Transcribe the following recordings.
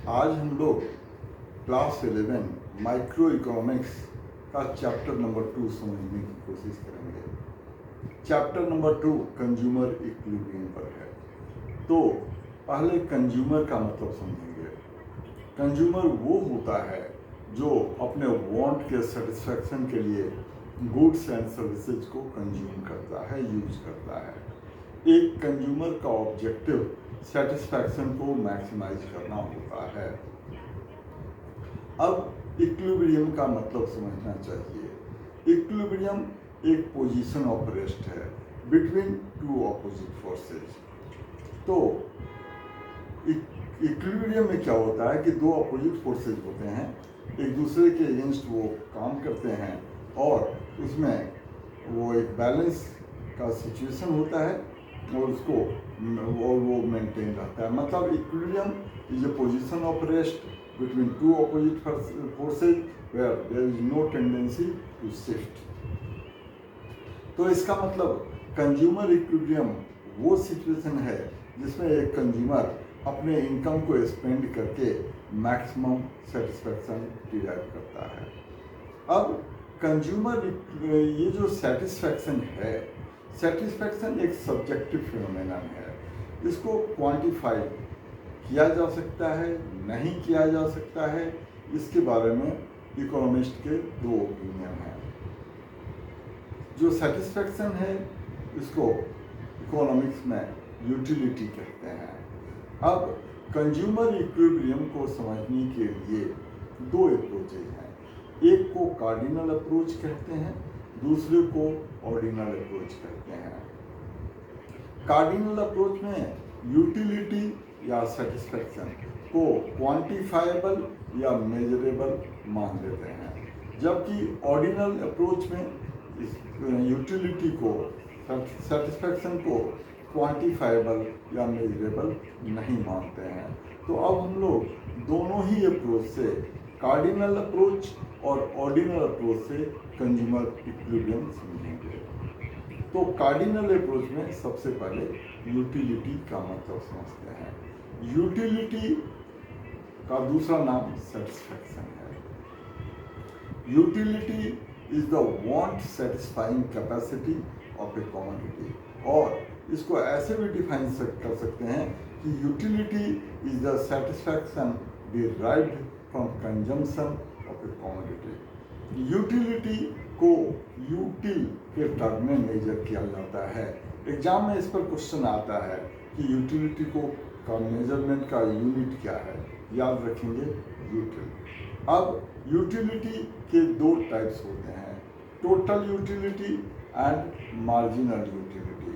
आज हम लोग क्लास 11 माइक्रो इकोनॉमिक्स का चैप्टर नंबर 2 समझने की कोशिश करेंगे। चैप्टर नंबर 2 कंज्यूमर इक्विलिब्रियम पर है। तो पहले कंज्यूमर का मतलब समझेंगे। कंज्यूमर वो होता है जो अपने वांट के सेटिस्फैक्शन के लिए गुड्स एंड सर्विसेज को कंज्यूम करता है, यूज करता है। एक कंज्यूमर का ऑब्जेक्टिव सेटिस्फैक्शन को मैक्सिमाइज करना होता है। अब इक्विलिब्रियम का मतलब समझना चाहिए। इक्विलिब्रियम एक पोजीशन ऑफ रेस्ट है बिटवीन टू ऑपोजिट फोर्सेज। तो इक्विलिब्रियम में क्या होता है कि दो अपोजिट फोर्सेज होते हैं, एक दूसरे के अगेंस्ट वो काम करते हैं और उसमें वो एक बैलेंस का सिचुएशन होता है और उसको वो मेंटेन रहता है। मतलब equilibrium is a position of rest between two opposite forces where there is no tendency to shift। तो इसका मतलब कंज्यूमर इक्विलिब्रियम वो सिचुएशन है जिसमें एक कंज्यूमर अपने इनकम को स्पेंड करके मैक्सिमम सेटिस्फैक्शन डिराइव करता है। अब कंज्यूमर ये जो सेटिस्फैक्शन है, सेटिस्फैक्शन एक सब्जेक्टिव फिनोमेनन है। इसको क्वांटिफाई किया जा सकता है, नहीं किया जा सकता है, इसके बारे में इकोनॉमिस्ट के दो ओपिनियन हैं। जो सेटिस्फैक्शन है इसको इकोनॉमिक्स में यूटिलिटी कहते हैं। अब कंज्यूमर इक्विलिब्रियम को समझने के लिए दो अप्रोचेज हैं। एक को कार्डिनल अप्रोच कहते हैं, दूसरे को ऑर्डिनल अप्रोच कहते हैं। कार्डिनल अप्रोच में यूटिलिटी या सेटिस्फैक्शन को क्वांटिफाइबल या मेजरेबल मान लेते हैं, जबकि ऑर्डिनल अप्रोच में यूटिलिटी को, सेटिस्फैक्शन को क्वांटिफाइबल या मेजरेबल नहीं मानते हैं। तो अब हम लोग दोनों ही अप्रोच से, कार्डिनल अप्रोच और ऑर्डिनल अप्रोच से कंज्यूमर इक्विलिब्रियम समझेंगे। तो कार्डिनल अप्रोच में सबसे पहले यूटिलिटी का मतलब समझते हैं। यूटिलिटी का दूसरा नाम सेटिस्फैक्शन है। Utility is the want satisfying capacity of a commodity, और इसको ऐसे भी डिफाइन कर सकते हैं कि utility is the satisfaction derived from consumption of a commodity. Utility को यूटिल के टर्म में मेजर किया जाता है। एग्जाम में इस पर क्वेश्चन आता है कि यूटिलिटी का मेजरमेंट का यूनिट क्या है, याद रखेंगे यूटिल। अब यूटिलिटी के दो टाइप्स होते हैं, total utility and marginal utility.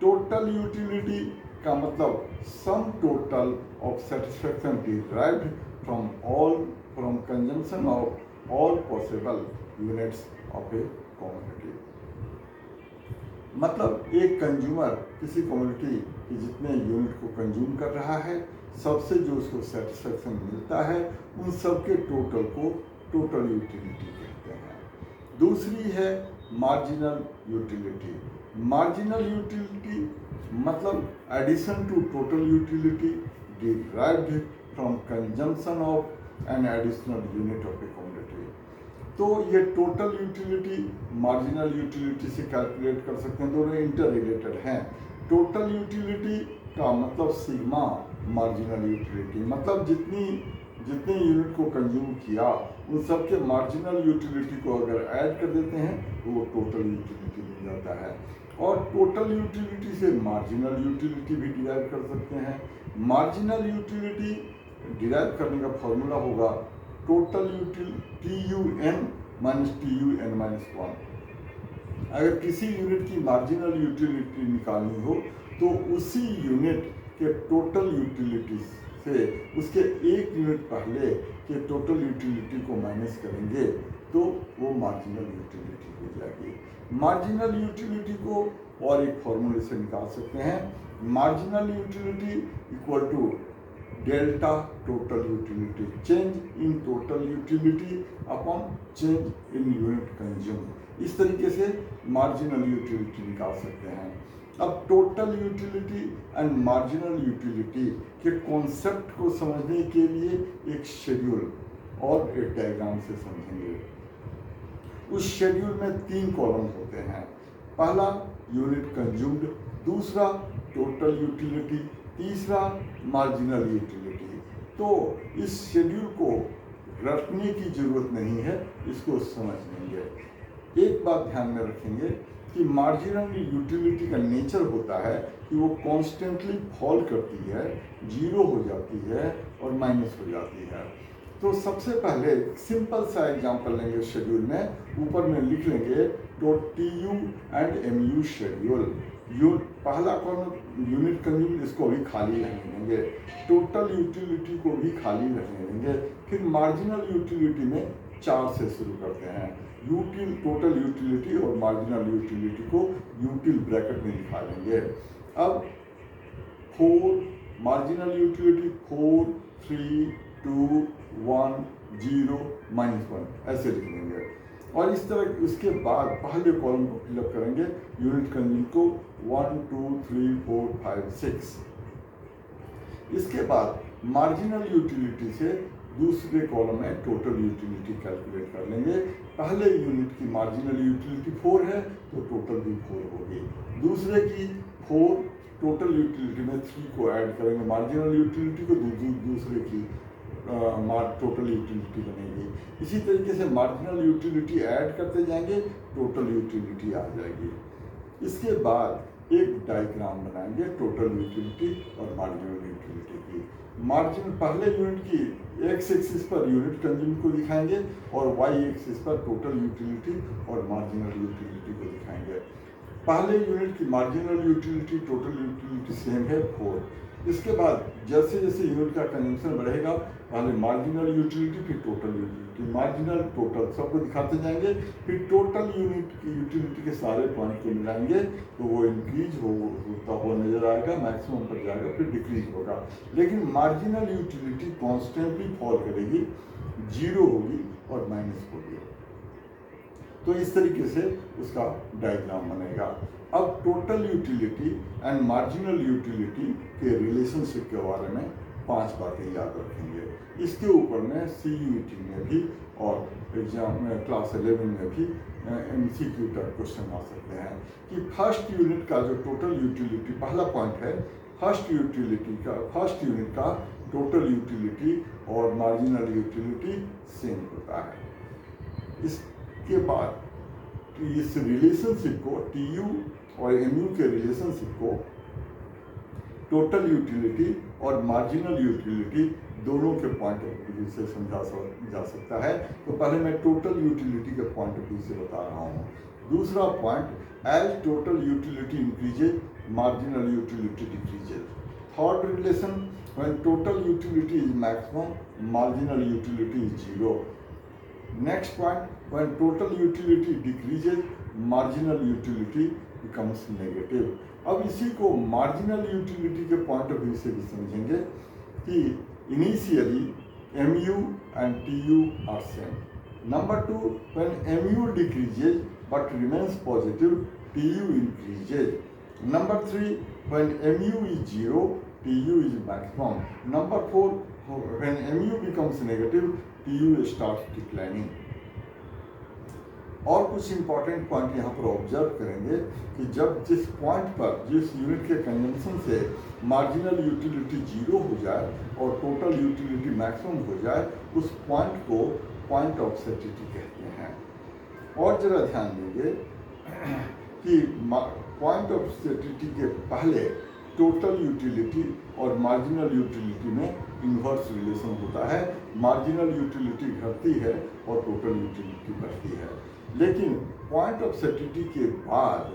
Total utility का मतलब sum total of satisfaction derived from consumption of all possible units of a commodity. मतलब एक कंज्यूमर किसी कमोडिटी के जितने यूनिट को कंज्यूम कर रहा है, सबसे जो उसको सेटिस्फैक्शन मिलता है, उन सब के टोटल को टोटल यूटिलिटी कहते हैं। दूसरी है मार्जिनल यूटिलिटी। मार्जिनल यूटिलिटी मतलब addition to total utility derived from consumption of an additional unit of a commodity. तो ये टोटल यूटिलिटी मार्जिनल यूटिलिटी से कैलकुलेट कर सकते हैं, दोनों इंटर रिलेटेड हैं। टोटल यूटिलिटी का मतलब सिग्मा मार्जिनल यूटिलिटी, मतलब जितने यूनिट को कंज्यूम किया उन सब के मार्जिनल यूटिलिटी को अगर ऐड कर देते हैं तो वो टोटल यूटिलिटी मिल जाता है। और टोटल यूटिलिटी से मार्जिनल यूटिलिटी भी डिराइव कर सकते हैं। मार्जिनल यूटिलिटी डिराइव करने का फॉर्मूला होगा total utility TUN minus TUN minus 1। अगर किसी यूनिट की मार्जिनल यूटिलिटी निकालनी हो तो उसी यूनिट के टोटल यूटिलिटी से उसके एक यूनिट पहले के टोटल यूटिलिटी को माइनस करेंगे तो वो मार्जिनल यूटिलिटी हो जाएगी। मार्जिनल यूटिलिटी को और एक फॉर्मूले से निकाल सकते हैं, marginal utility equal to delta total utility, change in total utility upon change in unit consume. इस तरीके से मार्जिनल यूटिलिटी निकाल सकते हैं। अब total utility and marginal utility के कॉन्सेप्ट को समझने के लिए एक शेड्यूल और एक डायग्राम से समझेंगे। उस शेड्यूल में 3 कॉलम होते हैं। पहला यूनिट कंज्यूम्ड, दूसरा टोटल यूटिलिटी, तीसरा मार्जिनल यूटिलिटी। तो इस शेड्यूल को रटने की जरूरत नहीं है, इसको समझ लेंगे। एक बात ध्यान में रखेंगे कि मार्जिनल यूटिलिटी का नेचर होता है कि वो कॉन्स्टेंटली फॉल करती है, जीरो हो जाती है और माइनस हो जाती है। तो सबसे पहले सिंपल सा एग्जांपल लेंगे शेड्यूल में, ऊपर में लिख लेंगे तो TU एंड MU शेड्यूल। पहला कॉलम यूनिट कंज्यूम, इसको भी खाली रहने देंगे, टोटल यूटिलिटी को भी खाली रहने देंगे। फिर मार्जिनल यूटिलिटी में 4 से शुरू करते हैं। टोटल यूटिलिटी और मार्जिनल यूटिलिटी को यूटिल ब्रैकेट में दिखा लेंगे। अब 4 मार्जिनल यूटिलिटी 4 3 2 1 0 -1 ऐसे लिख लेंगे। और इस तरह उसके बाद पहले कॉलम को फिलअप करेंगे, यूनिट कंज्यूम को 1 2 3 4 5 6। इसके बाद मार्जिनल यूटिलिटी से दूसरे कॉलम में टोटल यूटिलिटी कैलकुलेट कर लेंगे। पहले यूनिट की मार्जिनल यूटिलिटी 4 है तो टोटल भी 4 होगी। दूसरे की 4, टोटल यूटिलिटी में 3 को ऐड करेंगे मार्जिनल यूटिलिटी को, दूसरे की टोटल यूटिलिटी बनेगी। इसी तरीके से मार्जिनल यूटिलिटी ऐड करते जाएंगे, टोटल यूटिलिटी आ जाएगी। इसके बाद एक डायग्राम बनाएंगे टोटल यूटिलिटी और मार्जिनल यूटिलिटी की। मार्जिन पहले यूनिट की x axis per unit consume को दिखाएंगे और वाई एक्सिस पर टोटल यूटिलिटी और मार्जिनल यूटिलिटी को दिखाएंगे। पहले यूनिट की marginal utility total utility same है 4। इसके बाद जैसे जैसे यूनिट का कंजम्पशन बढ़ेगा, पहले मार्जिनल यूटिलिटी फिर टोटल यूटिलिटी, मार्जिनल टोटल सबको दिखाते जाएंगे। फिर टोटल यूनिट की यूटिलिटी के सारे पॉइंट को मिलाएंगे तो वो इंक्रीज होता हुआ नजर आएगा, मैक्सिमम पर जाएगा, फिर डिक्रीज होगा। लेकिन मार्जिनल यूटिलिटी कॉन्स्टेंटली फॉल करेगी, जीरो होगी और माइनस होगी। तो इस तरीके से उसका डायग्राम बनेगा। अब total utility and marginal utility के रिलेशनशिप के बारे में 5 बातें याद रखेंगे। इसके ऊपर में CUET में भी और एग्जाम में क्लास 11 में भी MCQ टाइप क्वेश्चन आ सकते हैं कि फर्स्ट यूनिट का जो टोटल यूटिलिटी, पहला पॉइंट है फर्स्ट यूनिट का टोटल यूटिलिटी और मार्जिनल यूटिलिटी सेम होता है। इसके बाद इस रिलेशनशिप को, TU और MU के रिलेशनशिप को टोटल यूटिलिटी और मार्जिनल यूटिलिटी दोनों के पॉइंट ऑफ व्यू से समझा जा सकता है। तो पहले मैं टोटल यूटिलिटी के पॉइंट ऑफ व्यू से बता रहा हूँ। दूसरा point, as total utility increases marginal utility decreases. Third relation, when total utility is maximum marginal utility is 0। Next point, when total utility decreases marginal utility becomes negative. अब इसी को marginal utility के point of view से भी समझेंगे कि initially MU and TU are same. Number 2, when MU decreases but remains positive, TU increases. Number 3, when MU is 0, TU is maximum. Number 4, when MU becomes negative, TU starts declining. और कुछ important point यहाँ पर observe करेंगे कि जब जिस point पर, जिस यूनिट के कंजम्पशन से मार्जिनल यूटिलिटी 0 हो जाए और टोटल यूटिलिटी मैक्सिमम हो जाए, उस पॉइंट को पॉइंट ऑफ सैटिस्फैक्शन कहते हैं। और जरा ध्यान देंगे कि पॉइंट ऑफ सैटिस्फैक्शन के पहले टोटल यूटिलिटी और मार्जिनल यूटिलिटी में इन्वर्स रिलेशन होता है। मार्जिनल यूटिलिटी घटती है और टोटल यूटिलिटी बढ़ती है। लेकिन पॉइंट ऑफ सैटिस्फैक्शन के बाद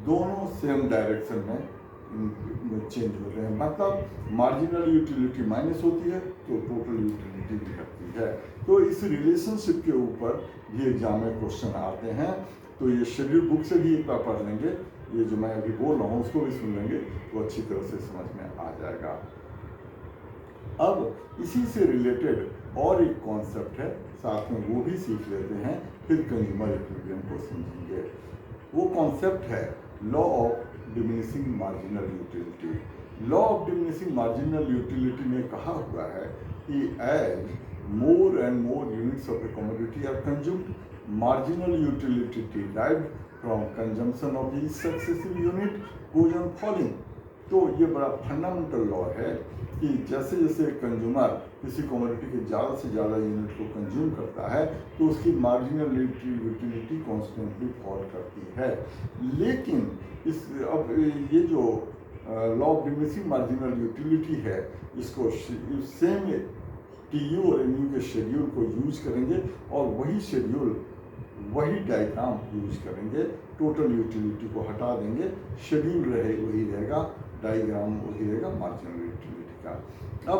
दोनों सेम डायरेक्शन में चेंज होते हैं। मतलब मार्जिनल यूटिलिटी माइनस होती है तो टोटल यूटिलिटी भी घटती है। तो इस रिलेशनशिप के ऊपर भी एग्जाम में क्वेश्चन आते हैं। तो ये शेड्यूल बुक से भी एक बार पढ़ लेंगे, ये जो मैं अभी बोल रहा हूँ उसको भी सुन लेंगे तो अच्छी तरह से समझ में आ जाएगा। अब इसी से रिलेटेड और एक कॉन्सेप्ट है, साथ में वो भी सीख लेते हैं, फिर कंज्यूमर इक्विलिब्रियम को समझेंगे। वो कॉन्सेप्ट है law of diminishing marginal utility. Law of diminishing marginal utility में कहा हुआ है कि as more and more units of a commodity are consumed, marginal utility derived from consumption of each successive unit goes on falling। तो ये बड़ा fundamental law है कि जैसे जैसे कंज्यूमर किसी कमोडिटी के ज़्यादा से ज़्यादा यूनिट को कंज्यूम करता है तो उसकी मार्जिनल यूटिलिटी कॉन्स्टेंटली फॉल करती है। लेकिन इस अब ये जो law of diminishing marginal utility है, इसको सेम TU और MU के शेड्यूल को यूज करेंगे और वही शेड्यूल वही डायग्राम यूज करेंगे। टोटल यूटिलिटी को हटा देंगे, शेड्यूल वही रहेगा, डायग्राम वही रहेगा मार्जिनल यूटिलिटी का। अब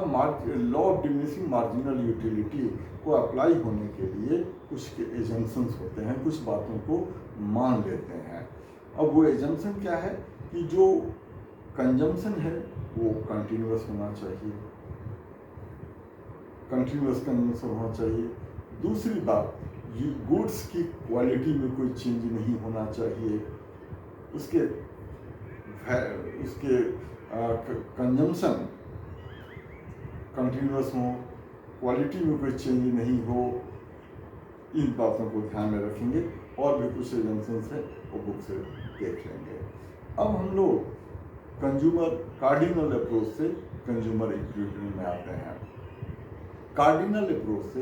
law of diminishing marginal utility को अप्लाई होने के लिए कुछ एजम्पशंस होते हैं, कुछ बातों को मान लेते हैं। अब वो एजम्पशन क्या है कि जो कंजम्पशन है वो कंटिन्यूअस होना चाहिए, कंटिन्यूअस कंजम्पशन होना चाहिए। दूसरी बात, ये गुड्स की क्वालिटी में कोई चेंज नहीं होना चाहिए, उसके कंजम्पशन कंटिन्यूअस हो, क्वालिटी में कोई चेंज नहीं हो। इन बातों को ध्यान में रखेंगे और भी कुछ एजम्पशंस है वो बुक से देख लेंगे। अब हम लोग कंज्यूमर कार्डिनल अप्रोच से कंज्यूमर इक्विलिब्रियम में आते हैं। कार्डिनल अप्रोच से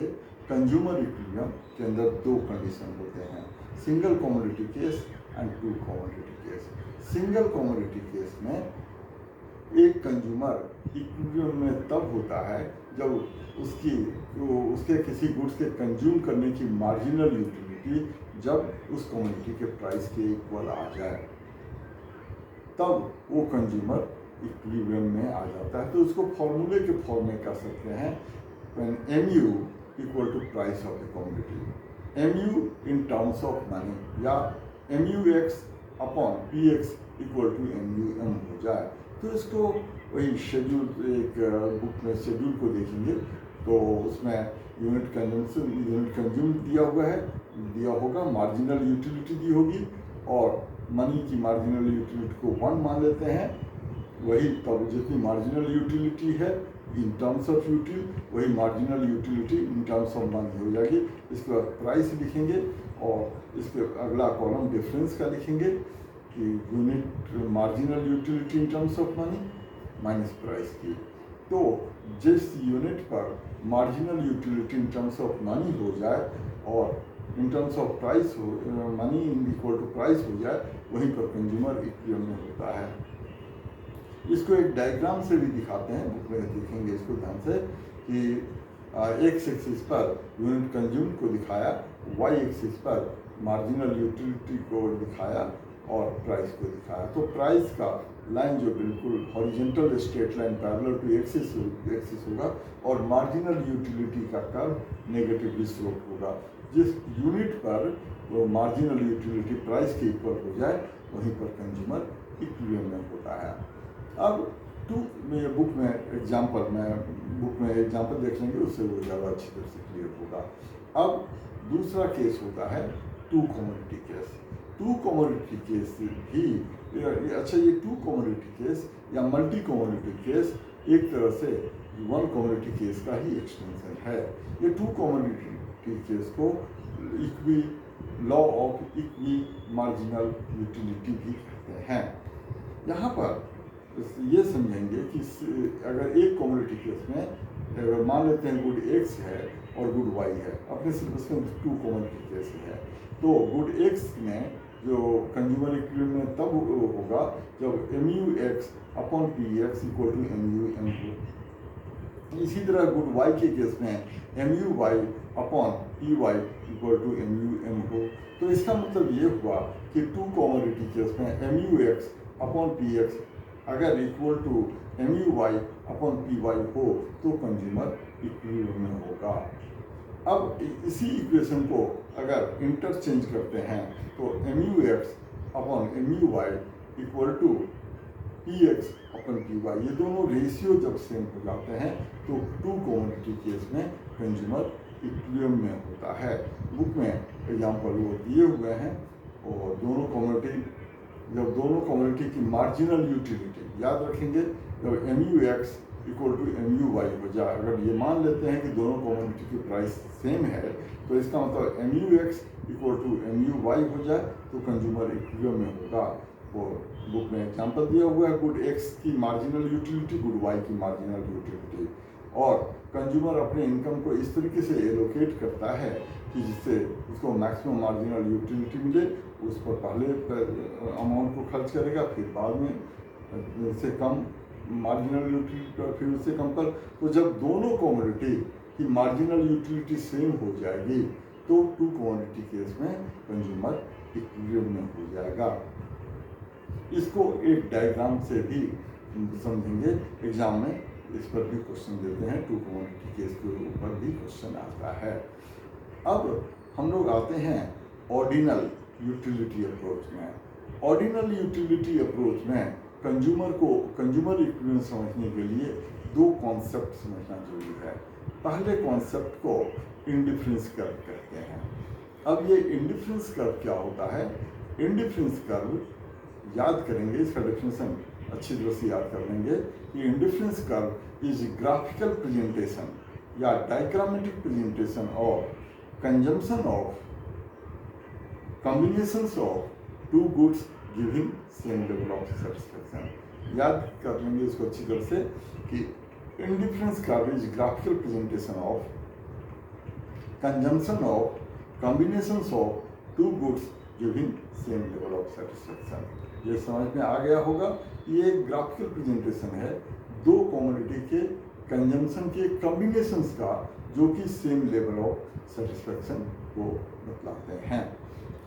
कंज्यूमर इक्विलिब्रियम के अंदर दो कंडीशन होते हैं, single commodity case and two commodity case. Single commodity case में एक कंज्यूमर इक्विलिब्रियम में तब होता है जब उसके किसी गुड्स के कंज्यूम करने की मार्जिनल यूटिलिटी जब उस कमोडिटी के प्राइस के इक्वल आ जाए, तब वो कंज्यूमर इक्विलिब्रियम में आ जाता है। तो उसको फॉर्मूले के फॉर्म में कह सकते हैं, when MU equal to price of the commodity, MU in terms of money या MUX upon PX equal to MUM हो जाए। तो इसको वही शेड्यूल, एक बुक में शेड्यूल को देखेंगे तो उसमें यूनिट कंजम्पशन, यूनिट कंज्यूम दिया होगा, मार्जिनल यूटिलिटी दी होगी और मनी की मार्जिनल यूटिलिटी को 1 मान लेते हैं। वही तब जितनी मार्जिनल यूटिलिटी है इन टर्म्स ऑफ यूटिल, वही marginal utility in terms of money हो जाएगी। इसके बाद प्राइस लिखेंगे और इसके अगला कॉलम डिफरेंस का लिखेंगे कि unit marginal utility in terms of money minus price की। तो जिस यूनिट पर marginal utility in terms of money हो जाए और इन टर्म्स ऑफ प्राइस हो, मनी इक्वल टू प्राइस हो जाए, वहीं पर कंज्यूमर इक्विलिब्रियम में होता है। इसको एक डायग्राम से भी दिखाते हैं, बुक में देखेंगे इसको ध्यान से कि x axis per unit consume को दिखाया, वाई एक्सिस पर मार्जिनल यूटिलिटी को दिखाया और प्राइस को दिखाया। तो प्राइस का लाइन जो बिल्कुल horizontal straight line parallel to axis होगा और मार्जिनल यूटिलिटी का कर्व नेगेटिवली स्लोप होगा। जिस यूनिट पर वो मार्जिनल यूटिलिटी प्राइस के इक्वल हो जाए, वहीं पर कंज्यूमर इक्विलिब्रियम में होता है। अब बुक में एग्जाम्पल देख लेंगे, उससे वो ज़्यादा अच्छी तरह से क्लियर होगा। अब दूसरा केस होता है two commodity case. Two commodity case भी अच्छा, ये टू कमोडिटी केस या मल्टी कमोडिटी केस एक तरह से वन कमोडिटी केस का ही एक्सटेंशन है। ये टू कमोडिटी केस को law of equi marginal utility भी कहते हैं। यहाँ पर ये समझेंगे कि अगर एक कमोडिटी केस में मान लेते हैं गुड एक्स है और गुड वाई है, अपने सिलेबस में टू कमोडिटी केस है, तो गुड एक्स में जो कंज्यूमर इक्विलिब्रियम में तब होगा जब MUX upon PX equal to MUM हो। इसी तरह गुड वाई के केस में MUY upon PY equal to MUM हो। तो इसका मतलब ये हुआ कि टू कमोडिटी केस में MUX अपॉन PX अगर equal to MUY upon PY हो तो कंज्यूमर इक्विलिब्रियम में होगा। अब इसी इक्वेशन को अगर इंटरचेंज करते हैं तो MUX upon MUY equal to PX upon PY, ये दोनों रेशियो जब सेम हो जाते हैं तो टू कमोडिटी केस में कंज्यूमर इक्विलिब्रियम में होता है। बुक में एग्जाम्पल वो दिए हुए हैं और दोनों कमोडिटी जब दोनों कमोडिटी की मार्जिनल यूटिलिटी, याद रखेंगे जब MUX इक्वल टू MUY हो जाए, अगर ये मान लेते हैं कि दोनों कमोडिटी की प्राइस सेम है तो इसका मतलब MUX इक्वल टू MUY हो जाए तो कंज्यूमर इक्विलिब्रियम में होगा। वो बुक में एग्जांपल दिया हुआ है, गुड X की मार्जिनल यूटिलिटी, गुड Y की मार्जिनल यूटिलिटी। और कंज्यूमर अपने इनकम को इस तरीके से एलोकेट करता है कि जिससे उसको मैक्सिमम मार्जिनल यूटिलिटी मिले, उस पर पहले अमाउंट को खर्च करेगा, फिर बाद में से कम मार्जिनल यूटिलिटी पर, फिर उससे कम पर। तो जब दोनों कमोडिटी की मार्जिनल यूटिलिटी सेम हो जाएगी तो टू कमोडिटी केस में कंज्यूमर इक्विलिब्रियम में हो जाएगा। इसको एक डायग्राम से भी समझेंगे, एग्जाम में इस पर भी क्वेश्चन देते हैं, टू कमोडिटी केस के ऊपर भी क्वेश्चन आता है। अब हम लोग आते हैं ऑर्डिनल यूटिलिटी अप्रोच में। ऑर्डिनल यूटिलिटी अप्रोच में कंज्यूमर इक्विलिब्रियम समझने के लिए दो कॉन्सेप्ट समझना जरूरी है। पहले कॉन्सेप्ट को इंडिफरेंस कर्व कहते हैं। अब ये इंडिफरेंस कर्व क्या होता है? इंडिफरेंस कर्व याद करेंगे, इसका डेफिनेशन अच्छी तरह से याद कर लेंगे कि indifference curve is graphical presentation या diagrammatic presentation of consumption of combinations of two goods giving same level of satisfaction. याद कर लेंगे इसको अच्छी तरह से कि indifference curve is graphical presentation of consumption of combinations of two goods giving same level of satisfaction. ये समझ में आ गया होगा। ये एक ग्राफिकल प्रेजेंटेशन है दो कमोडिटी के कंजम्पशन के कॉम्बिनेशंस का जो कि सेम लेवल ऑफ सेटिस्फैक्शन को बतलाते हैं।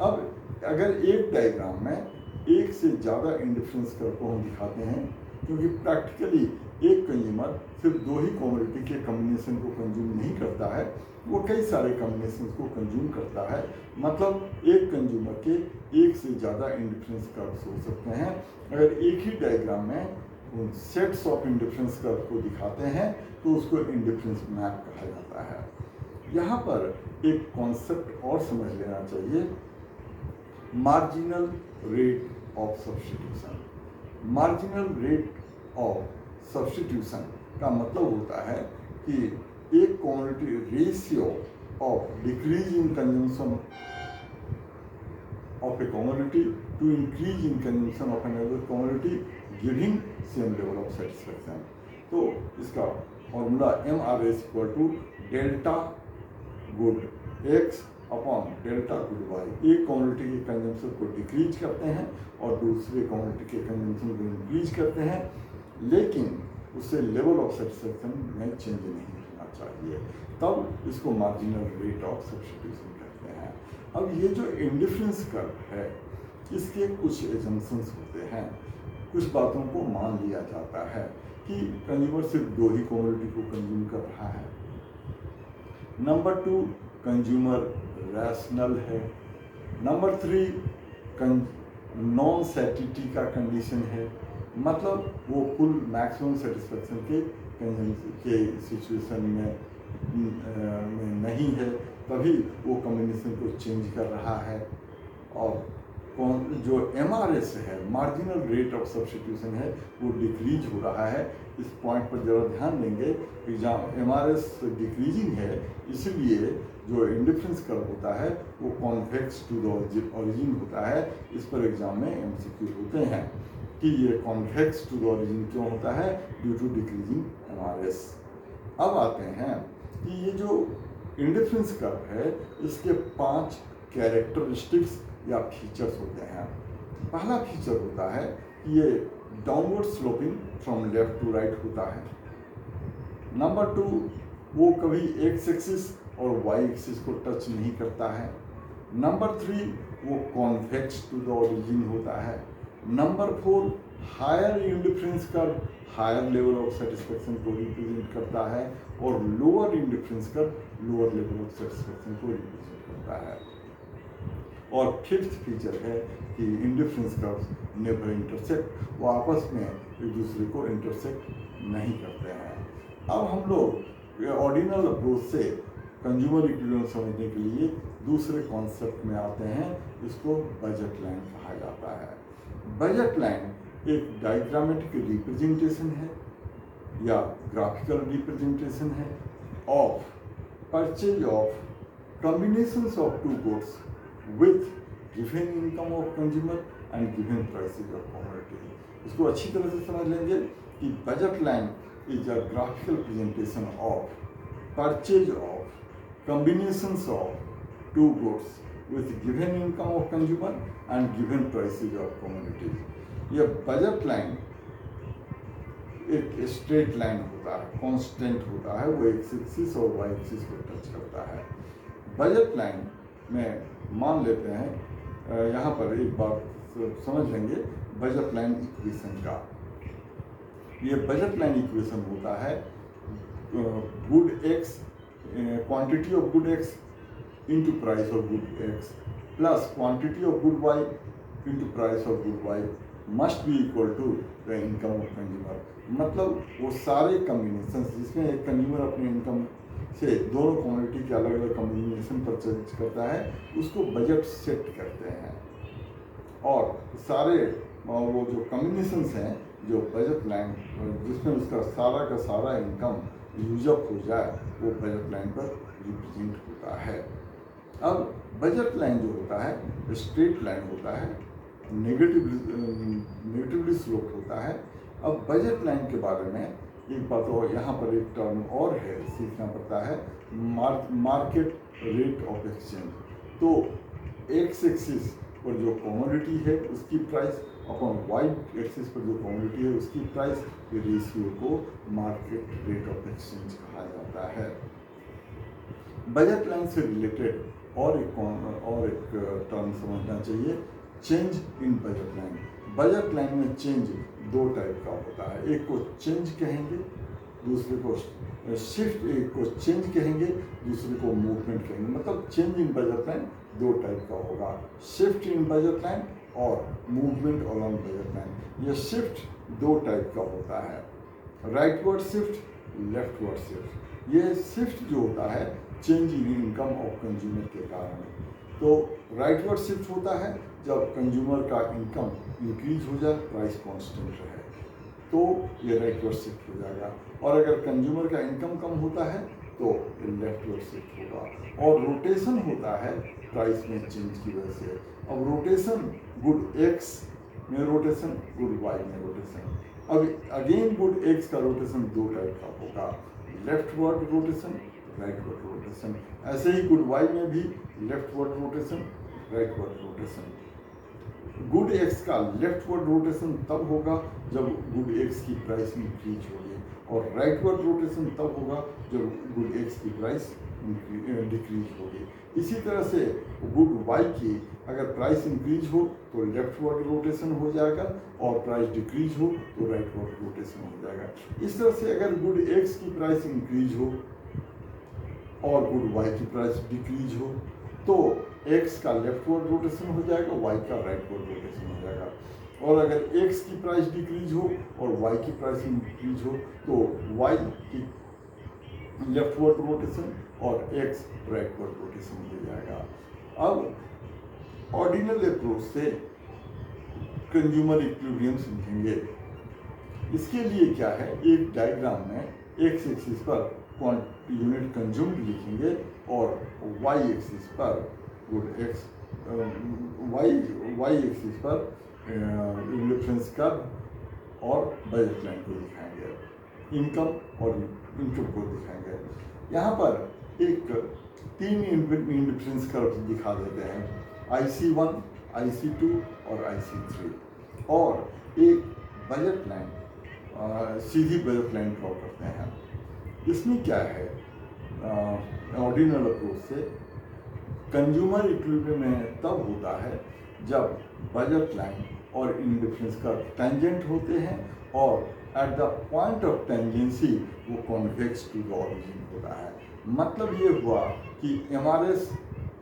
अब अगर एक डायग्राम में एक से ज़्यादा इंडिफरेंस कर्व को हम दिखाते हैं, क्योंकि प्रैक्टिकली एक कंज्यूमर सिर्फ दो ही कमोडिटी के कॉम्बिनेशन को कंज्यूम नहीं करता है, वो कई सारे कॉम्बिनेशन को कंज्यूम करता है। मतलब एक कंज्यूमर के एक से ज़्यादा इंडिफरेंस कर्व्स हो सकते हैं। अगर एक ही डायग्राम में सेट्स ऑफ इंडिफरेंस कर्व को दिखाते हैं तो उसको इंडिफरेंस मैप कहा जाता है। यहाँ पर एक कॉन्सेप्ट और समझ लेना चाहिए, marginal rate of substitution. Marginal rate of substitution का मतलब होता है कि एक commodity ratio of decrease in consumption of a commodity to increase in consumption of another commodity giving same level of satisfaction. तो इसका formula MRS equal to delta good X upon delta good Y। एक कमोडिटी के consumption को decrease करते हैं और दूसरे कमोडिटी के कंजम्पशन को इंक्रीज करते हैं, लेकिन उससे लेवल ऑफ सेटिस्फैक्शन में चेंज नहीं होना चाहिए, तब इसको मार्जिनल रेट ऑफ सब्स्टिट्यूशन कहते हैं। अब ये जो इंडिफरेंस कर्व है इसके कुछ एजम्पशंस होते हैं, कुछ बातों को मान लिया जाता है कि कंज्यूमर सिर्फ दो ही कमोडिटी को कंज्यूम कर रहा है। नंबर 2, कंज्यूमर रैशनल है। नंबर 3, नॉन सैटिटी का कंडीशन है, मतलब वो फुल मैक्सिमम सेटिस्फैक्शन के सिचुएशन में नहीं है, तभी वो कॉम्बिनेशन को चेंज कर रहा है। और जो MRS है, मार्जिनल रेट ऑफ सब्स्टिट्यूशन है, वो डिक्रीज हो रहा है। इस पॉइंट पर जरा ध्यान देंगे कि जहाँ MRS डिक्रीजिंग है, इसलिए जो इंडिफरेंस कर्व होता है वो कॉन्वेक्स टू द ओरिजिन होता है। इस पर एग्जाम में MCQ होते हैं कि ये कॉन्वेक्स टू द ओरिजिन क्यों होता है, ड्यू टू डिक्रीजिंग MRS। अब आते हैं कि ये जो इंडिफरेंस कर्व है इसके 5 कैरेक्टरिस्टिक्स या फीचर्स होते हैं। पहला फीचर होता है कि ये downward sloping from left to right होता है। नंबर 2, वो कभी एक्स एक्सिस और वाई एक्सिस को टच नहीं करता है। नंबर 3, वो कॉन्वेक्स टू द ओरिजिन होता है। Number 4, higher indifference curve higher level of satisfaction को रिप्रेजेंट करता है और lower indifference curve lower level of satisfaction को रिप्रेजेंट करता है। और 5th फीचर है कि इंडिफरेंस कर्व्स नेवर इंटरसेक्ट, वो आपस में एक दूसरे को इंटरसेक्ट नहीं करते हैं। अब हम लोग ऑर्डिनल अप्रोच से कंज्यूमर इक्विलिब्रियम समझने के लिए दूसरे कॉन्सेप्ट में आते हैं, इसको बजट लाइन कहा जाता है। बजट लाइन एक डायग्रामेटिक रिप्रेजेंटेशन है या ग्राफिकल रिप्रेजेंटेशन है of purchase of combinations of two goods with given income of consumer and given prices of commodity। इसको अच्छी तरह से समझ लेंगे कि budget line is a graphical presentation of purchase of combinations of two goods with given income of consumer and given prices of commodity। यह budget line एक straight line होता है, कांस्टेंट होता है, वो एक्स एक्सिस और वाई एक्सिस को touch करता है। बजट लाइन में मान लेते हैं यहाँ पर एक बात समझ लेंगे बजट लाइन इक्वेशन का। ये बजट लाइन इक्वेशन होता है good X, quantity of good X into price of good X plus quantity of good Y into price of good Y must be equal to the income of consumer. मतलब वो सारे combination जिसमें एक consumer अपने income से दोनों community के अलग अलग कम्बिनेशन परचेज करता है, उसको बजट सेट करते हैं। और सारे वो जो कम्बिनेशंस हैं जो बजट लाइन जिसमें उसका सारा का सारा इनकम यूजअप हो जाए, वो बजट लाइन पर रिप्रेजेंट होता है। अब बजट लाइन जो होता है स्ट्रेट लाइन होता है, नेगेटिवली स्लोप होता है। अब बजट लाइन के बारे में एक बात और यहाँ पर एक टर्म और है सीखना पड़ता है, मार्केट रेट ऑफ एक्सचेंज। तो एक्स एक्सिस पर जो कमोडिटी है उसकी प्राइस अपॉन वाई एक्सिस पर जो कमोडिटी है उसकी प्राइस, ये रेशियो को मार्केट रेट ऑफ एक्सचेंज कहा जाता है। बजट लाइन से रिलेटेड और एक टर्म समझना चाहिए, change in budget line. Budget line में चेंज दो टाइप का होता है, एक को चेंज कहेंगे, दूसरे को शिफ्ट, एक को चेंज कहेंगे, दूसरे को मूवमेंट कहेंगे। मतलब चेंज इन बजट लाइन दो टाइप का होगा, शिफ्ट इन बजट लाइन और मूवमेंट अलोंग बजट लाइन। यह शिफ्ट दो टाइप का होता है, राइटवर्ड शिफ्ट, लेफ्टवर्ड शिफ्ट। ये शिफ्ट जो होता है change in income of consumer के कारण। तो राइटवर्ड शिफ्ट होता है जब कंज्यूमर का इनकम इंक्रीज हो जाए, प्राइस कांस्टेंट रहे, तो ये राइटवर्ड शिफ्ट हो जाएगा। और अगर कंज्यूमर का इनकम कम होता है तो ये लेफ्टवर्ड शिफ्ट होगा। और रोटेशन होता है प्राइस में चेंज की वजह से। अब रोटेशन गुड एक्स में रोटेशन, गुड वाई में रोटेशन। अब अगेन गुड एक्स का रोटेशन दो टाइप का होगा, लेफ्टवर्ड रोटेशन, राइटवर्ड रोटेशन। ऐसे ही गुड वाई में भी leftward rotation, rightward rotation. Good x का लेफ्टवर्ड रोटेशन तब होगा जब गुड एक्स की प्राइस इंक्रीज होगी, और राइटवर्ड रोटेशन तब होगा जब गुड एक्स की प्राइस डिक्रीज होगी। इसी तरह से गुड वाई की अगर प्राइस इंक्रीज हो तो लेफ्टवर्ड रोटेशन हो जाएगा, और प्राइस डिक्रीज हो तो राइटवर्ड रोटेशन हो जाएगा। इस तरह से अगर गुड एक्स की प्राइस इंक्रीज हो और गुड वाई की प्राइस डिक्रीज हो तो एक्स का लेफ्टवर्ड रोटेशन हो जाएगा, वाई का राइटवर्ड रोटेशन हो जाएगा। और अगर एक्स की प्राइस डिक्रीज हो और वाई की प्राइस इंक्रीज हो तो वाई की लेफ्टवर्ड रोटेशन और एक्स राइटवर्ड रोटेशन हो जाएगा। अब ऑर्डिनल अप्रोच से कंज्यूमर इक्विलिब्रियम समझेंगे। इसके लिए क्या है, एक डायग्राम में x axis per unit consumed लिखेंगे और वाई एक्सिस पर गुड एक्स, वाई एक्सिस पर रेफरेंस कर्व और बजट लाइन को दिखाएंगे, इनकम और इनपुट को दिखाएंगे। यहाँ पर एक तीन इंडिफरेंस कर्व दिखा देते हैं, IC1, IC2 और IC3, और एक बजट लाइन सीधी बजट लाइन ड्रॉ करते हैं। इसमें क्या है, ऑर्डिनल अप्रोच से कंज्यूमर इक्विलिब्रियम में तब होता है जब बजट लाइन और इंडिफरेंस कर्व टेंजेंट होते हैं और at the point of tangency वो कॉन्वेक्स टू द ओरिजिन होता है। मतलब ये हुआ कि MRS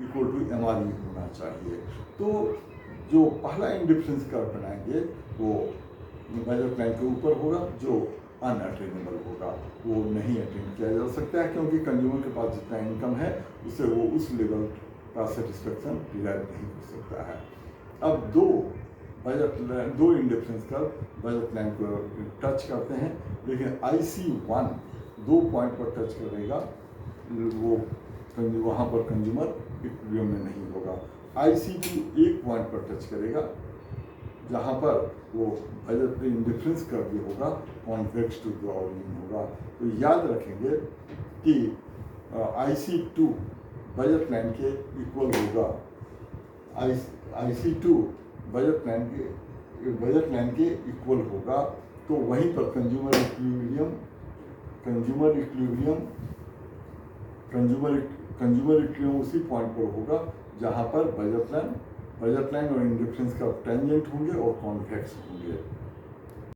इक्वल टू MRE होना चाहिए। तो जो पहला इंडिफरेंस कर्व बनाएंगे वो बजट लाइन के ऊपर होगा, जो अनअटेनेबल होगा, वो नहीं अटेन किया जा सकता है, क्योंकि कंज्यूमर के पास जितना इनकम है उससे वो उस लेवल का सेटिस्फेक्शन डिराइव नहीं कर सकता है। अब दो बजट लाइन, दो इंडिफरेंस कर्व बजट लाइन को टच करते हैं, लेकिन IC1 2 पॉइंट पर टच करेगा, वो वहाँ पर कंज्यूमर इक्विलिब्रियम में नहीं होगा। IC2 1 पॉइंट पर टच करेगा, जहाँ पर वो बजट इंडिफरेंस कर्व भी होगा, कॉन्वेक्स टू द ऑरिजिन होगा। तो याद रखेंगे कि IC2 बजट लाइन के इक्वल होगा, IC2 बजट लाइन के इक्वल होगा। तो वहीं पर कंज्यूमर इक्विलिब्रियम उसी पॉइंट पर होगा जहां पर बजट लाइन और इंडिफरेंस का टेंजेंट होंगे और कॉन्वेक्स होंगे।